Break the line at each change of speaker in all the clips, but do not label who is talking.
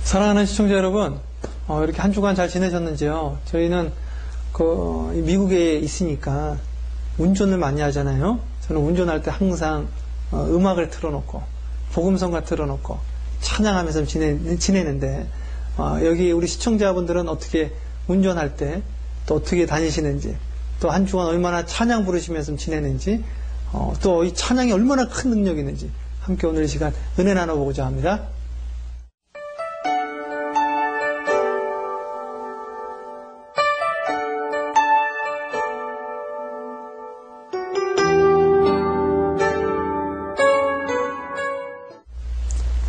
사랑하는 시청자 여러분, 이렇게 한 주간 잘 지내셨는지요? 저희는 미국에 있으니까 운전을 많이 하잖아요. 저는 운전할 때 항상 음악을 틀어놓고 복음성가 틀어놓고 찬양하면서 지내는데 여기 우리 시청자분들은 어떻게 운전할 때 또 어떻게 다니시는지, 또 한 주간 얼마나 찬양 부르시면서 지내는지, 또 이 찬양이 얼마나 큰 능력이 있는지 함께 오늘 이 시간 은혜 나눠보고자 합니다.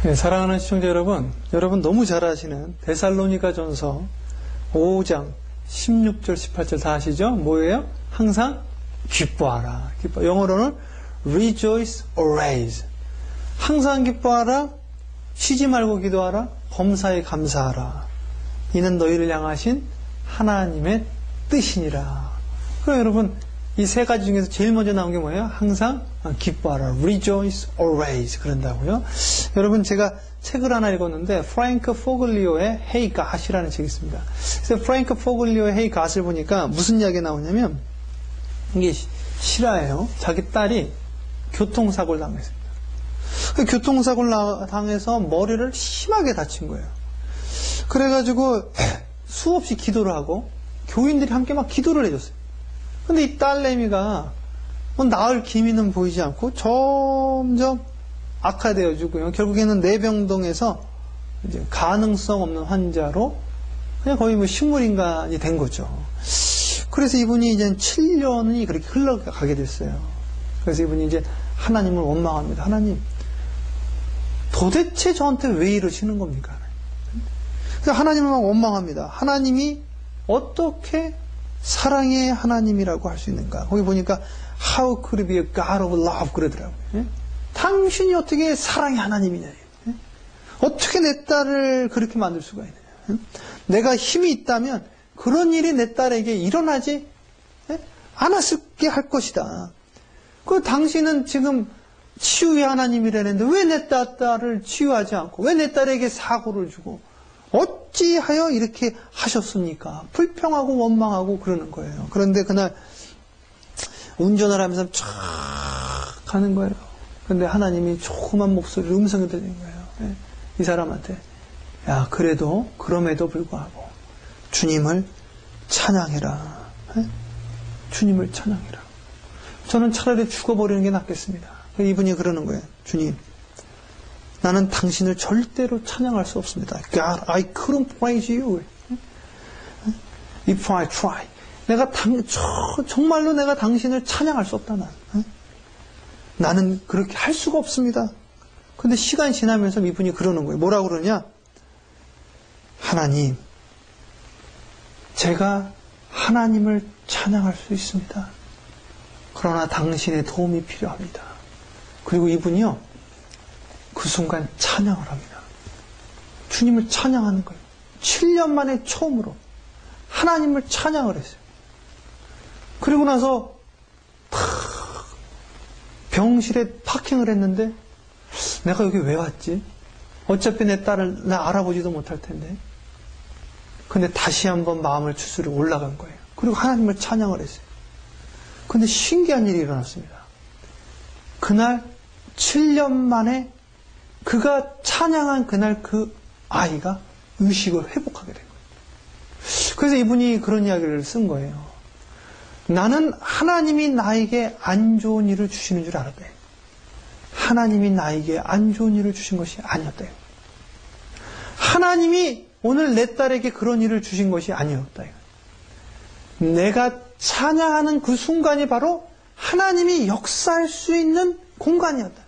네, 사랑하는 시청자 여러분 너무 잘 아시는 데살로니가 전서 5장 16절 18절 다 아시죠? 뭐예요? 항상 기뻐하라. 영어로는 rejoice always. 항상 기뻐하라. 쉬지 말고 기도하라. 범사에 감사하라. 이는 너희를 향하신 하나님의 뜻이니라. 그럼 여러분 이 세 가지 중에서 제일 먼저 나온 게 뭐예요? 항상 기뻐하라. rejoice always. 그런다고요. 여러분 제가 책을 하나 읽었는데 프랭크 포글리오의 Hey God이라는 책이 있습니다. 그래서 프랭크 포글리오의 Hey God을 보니까 무슨 이야기가 나오냐면 이게 실화예요. 자기 딸이 교통사고를 당했습니다. 교통사고를 당해서 머리를 심하게 다친 거예요. 그래가지고 수없이 기도를 하고 교인들이 함께 막 기도를 해줬어요. 근데 이 딸내미가 나을 기미는 보이지 않고 점점 악화되어지고요. 결국에는 뇌병동에서 이제 가능성 없는 환자로 그냥 거의 식물인간이 된 거죠. 그래서 이분이 이제 7년이 그렇게 흘러가게 됐어요. 그래서 이분이 이제 하나님을 원망합니다. 하나님, 도대체 저한테 왜 이러시는 겁니까? 그래서 하나님을 막 원망합니다. 하나님이 어떻게 사랑의 하나님이라고 할 수 있는가? 거기 보니까 How could it be a God of love? 그러더라고요. 당신이 어떻게 사랑의 하나님이냐? 어떻게 내 딸을 그렇게 만들 수가 있느냐? 내가 힘이 있다면 그런 일이 내 딸에게 일어나지 않았게 할 것이다. 그 당신은 지금 치유의 하나님이라는데 왜 내 딸을 치유하지 않고 왜 내 딸에게 사고를 주고 어찌하여 이렇게 하셨습니까? 불평하고 원망하고 그러는 거예요. 그런데 그날 운전을 하면서 쫙 가는 거예요. 근데 하나님이 조그만 목소리로 음성이 들리는 거예요. 이 사람한테, 야, 그럼에도 불구하고 주님을 찬양해라. 주님을 찬양해라. 저는 차라리 죽어버리는 게 낫겠습니다. 이분이 그러는 거예요. 주님, 나는 당신을 절대로 찬양할 수 없습니다. God, I couldn't praise you if I try. 정말로 내가 당신을 찬양할 수 없다. 나는 그렇게 할 수가 없습니다. 근데 시간이 지나면서 이분이 그러는 거예요. 뭐라고 그러냐? 하나님, 제가 하나님을 찬양할 수 있습니다. 그러나 당신의 도움이 필요합니다. 그리고 이분이요, 그 순간 찬양을 합니다. 주님을 찬양하는 거예요. 7년 만에 처음으로 하나님을 찬양을 했어요. 그리고 나서 병실에 파킹을 했는데 내가 여기 왜 왔지? 어차피 내 딸을 나 알아보지도 못할 텐데. 근데 다시 한번 마음을 추스르고 올라간 거예요. 그리고 하나님을 찬양을 했어요. 근데 신기한 일이 일어났습니다. 그날 7년 만에 그가 찬양한 그날 그 아이가 의식을 회복하게 된 거예요. 그래서 이분이 그런 이야기를 쓴 거예요. 나는 하나님이 나에게 안 좋은 일을 주시는 줄 알았대. 하나님이 나에게 안 좋은 일을 주신 것이 아니었대. 하나님이 오늘 내 딸에게 그런 일을 주신 것이 아니었다. 내가 찬양하는 그 순간이 바로 하나님이 역사할 수 있는 공간이었다.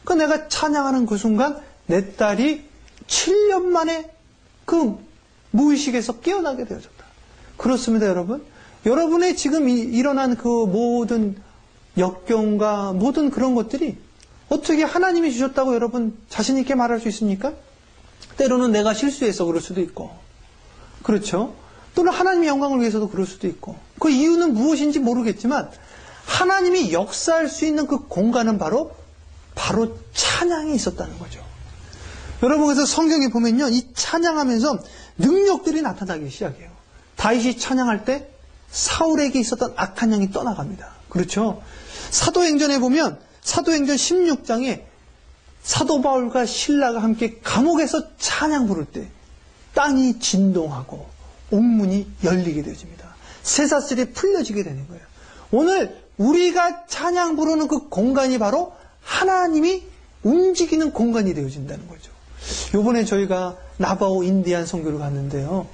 그러니까 내가 찬양하는 그 순간 내 딸이 7년 만에 그 무의식에서 깨어나게 되어졌다. 그렇습니다, 여러분. 여러분의 지금 일어난 그 모든 역경과 모든 그런 것들이 어떻게 하나님이 주셨다고 여러분 자신 있게 말할 수 있습니까? 때로는 내가 실수해서 그럴 수도 있고, 그렇죠? 또는 하나님의 영광을 위해서도 그럴 수도 있고, 그 이유는 무엇인지 모르겠지만 하나님이 역사할 수 있는 그 공간은 바로 찬양이 있었다는 거죠. 여러분, 그래서 성경에 보면요, 이 찬양하면서 능력들이 나타나기 시작해요. 다윗이 찬양할 때 사울에게 있었던 악한 영이 떠나갑니다. 그렇죠? 사도행전에 보면 사도행전 16장에 사도 바울과 실라가 함께 감옥에서 찬양 부를 때 땅이 진동하고 옥문이 열리게 되어집니다. 쇠사슬이 풀려지게 되는 거예요. 오늘 우리가 찬양 부르는 그 공간이 바로 하나님이 움직이는 공간이 되어진다는 거죠. 요번에 저희가 나바오 인디안 선교를 갔는데요.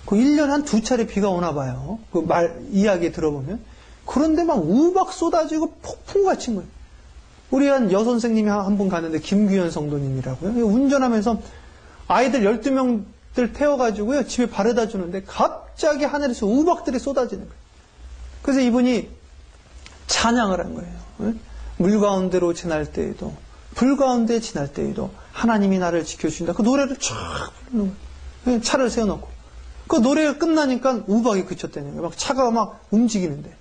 그 1년에 한 2차례 비가 오나 봐요. 그 이야기 들어보면. 그런데 막 우박 쏟아지고 폭풍같이 거예요. 우리 한 여선생님이 한 분 갔는데 김규현 성도님이라고요. 운전하면서 아이들 12명들 태워가지고요. 집에 바래다 주는데 갑자기 하늘에서 우박들이 쏟아지는 거예요. 그래서 이분이 찬양을 한 거예요. 물 가운데로 지날 때에도 불 가운데 지날 때에도 하나님이 나를 지켜주신다. 그 노래를 쫙 부르는 거예요. 차를 세워놓고. 그 노래가 끝나니까 우박이 그쳤다는 거예요. 막 차가 막 움직이는데.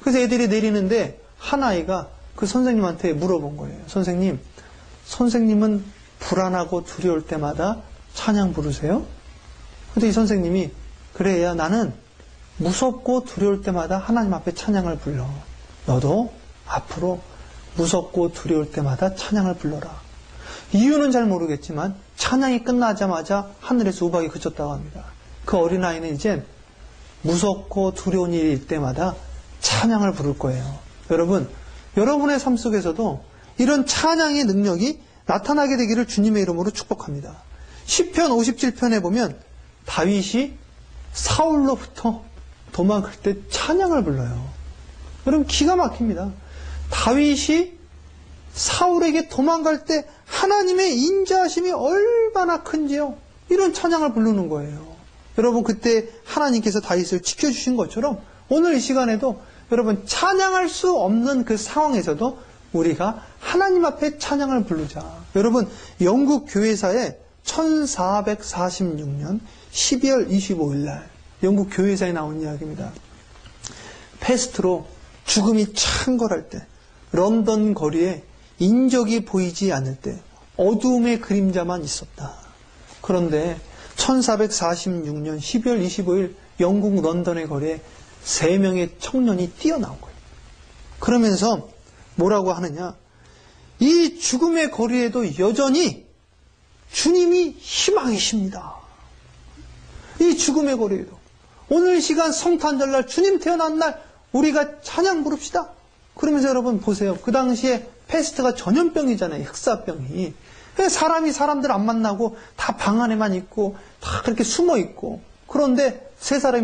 그래서 애들이 내리는데 한 아이가 그 선생님한테 물어본 거예요. 선생님은 불안하고 두려울 때마다 찬양 부르세요? 근데 이 선생님이 그래야 나는 무섭고 두려울 때마다 하나님 앞에 찬양을 불러. 너도 앞으로 무섭고 두려울 때마다 찬양을 불러라. 이유는 잘 모르겠지만 찬양이 끝나자마자 하늘에서 우박이 그쳤다고 합니다. 그 어린아이는 이제 무섭고 두려운 일일 때마다 찬양을 부를 거예요. 여러분, 여러분의 삶 속에서도 이런 찬양의 능력이 나타나게 되기를 주님의 이름으로 축복합니다. 시편 57편에 보면 다윗이 사울로부터 도망갈 때 찬양을 불러요. 여러분, 기가 막힙니다. 다윗이 사울에게 도망갈 때 하나님의 인자하심이 얼마나 큰지요. 이런 찬양을 부르는 거예요. 여러분, 그때 하나님께서 다윗을 지켜주신 것처럼 오늘 이 시간에도 여러분, 찬양할 수 없는 그 상황에서도 우리가 하나님 앞에 찬양을 부르자. 여러분, 영국 교회사에 1446년 12월 25일 날 영국 교회사에 나온 이야기입니다. 패스트로 죽음이 창궐할 때 런던 거리에 인적이 보이지 않을 때 어두움의 그림자만 있었다. 그런데 1446년 12월 25일 영국 런던의 거리에 3명의 청년이 뛰어나온 거예요. 그러면서 뭐라고 하느냐? 이 죽음의 거리에도 여전히 주님이 희망이십니다. 이 죽음의 거리에도. 오늘 시간 성탄절날 주님 태어난 날 우리가 찬양 부릅시다. 그러면서 여러분 보세요. 그 당시에 패스트가 전염병이잖아요. 흑사병이. 사람이 사람들 안 만나고 다 방 안에만 있고 다 그렇게 숨어 있고. 그런데 3사람이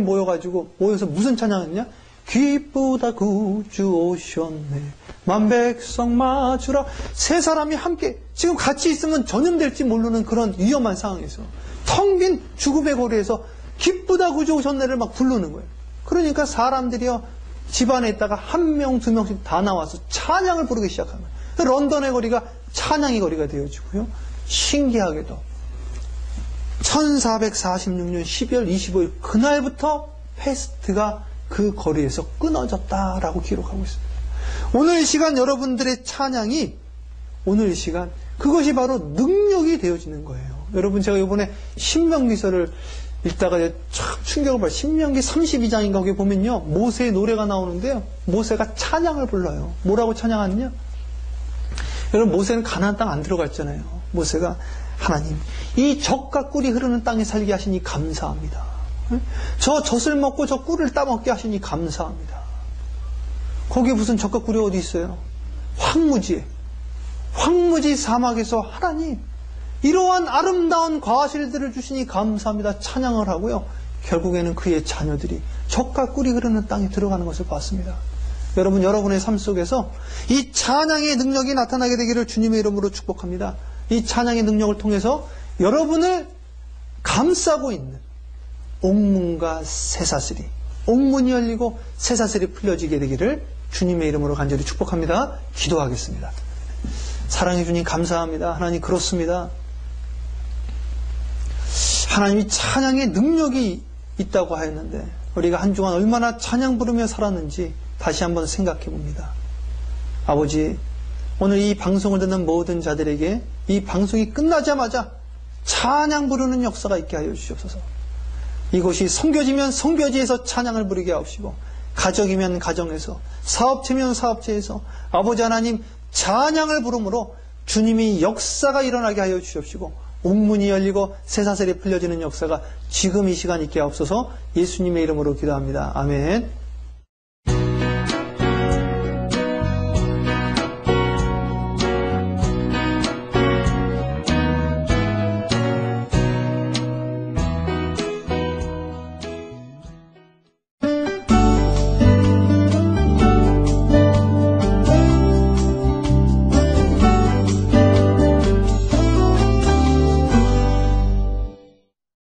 모여서 무슨 찬양했냐? 기쁘다 구주 오셨네 만백성 맞으라. 3사람이 함께 지금 같이 있으면 전염될지 모르는 그런 위험한 상황에서 텅 빈 죽음의 거리에서 기쁘다 구주 오셨네를 막 부르는 거예요. 그러니까 사람들이요 집안에 있다가 1명, 2명씩 다 나와서 찬양을 부르기 시작한 거예요. 런던의 거리가 찬양의 거리가 되어지고요. 신기하게도 1446년 12월 25일 그날부터 패스트가 그 거리에서 끊어졌다라고 기록하고 있습니다. 오늘 이 시간 여러분들의 찬양이 오늘 이 시간 그것이 바로 능력이 되어지는 거예요. 여러분, 제가 이번에 신명기서를 읽다가 참 충격을 받아요. 신명기 32장인가 거기 보면요 모세의 노래가 나오는데요, 모세가 찬양을 불러요. 뭐라고 찬양하느냐? 여러분, 모세는 가나안 땅 안 들어갔잖아요. 모세가 하나님, 이 젖과 꿀이 흐르는 땅에 살게 하시니 감사합니다. 저 젖을 먹고 저 꿀을 따먹게 하시니 감사합니다. 거기 무슨 젖과 꿀이 어디 있어요? 황무지 사막에서 하나님, 이러한 아름다운 과실들을 주시니 감사합니다. 찬양을 하고요. 결국에는 그의 자녀들이 젖과 꿀이 흐르는 땅에 들어가는 것을 봤습니다. 여러분, 여러분의 삶 속에서 이 찬양의 능력이 나타나게 되기를 주님의 이름으로 축복합니다. 이 찬양의 능력을 통해서 여러분을 감싸고 있는 옥문과 쇠사슬이, 옥문이 열리고 쇠사슬이 풀려지게 되기를 주님의 이름으로 간절히 축복합니다. 기도하겠습니다. 사랑해 주님 감사합니다. 하나님, 그렇습니다. 하나님이 찬양의 능력이 있다고 하였는데 우리가 한 주간 얼마나 찬양 부르며 살았는지 다시 한번 생각해 봅니다. 아버지, 오늘 이 방송을 듣는 모든 자들에게 이 방송이 끝나자마자 찬양 부르는 역사가 있게 하여 주시옵소서. 이곳이 선교지면 선교지에서 찬양을 부르게 하옵시고, 가정이면 가정에서, 사업체면 사업체에서 아버지 하나님 찬양을 부르므로 주님이 역사가 일어나게 하여 주시옵시고, 옥문이 열리고 쇠사슬이 풀려지는 역사가 지금 이 시간 있게 하옵소서. 예수님의 이름으로 기도합니다. 아멘.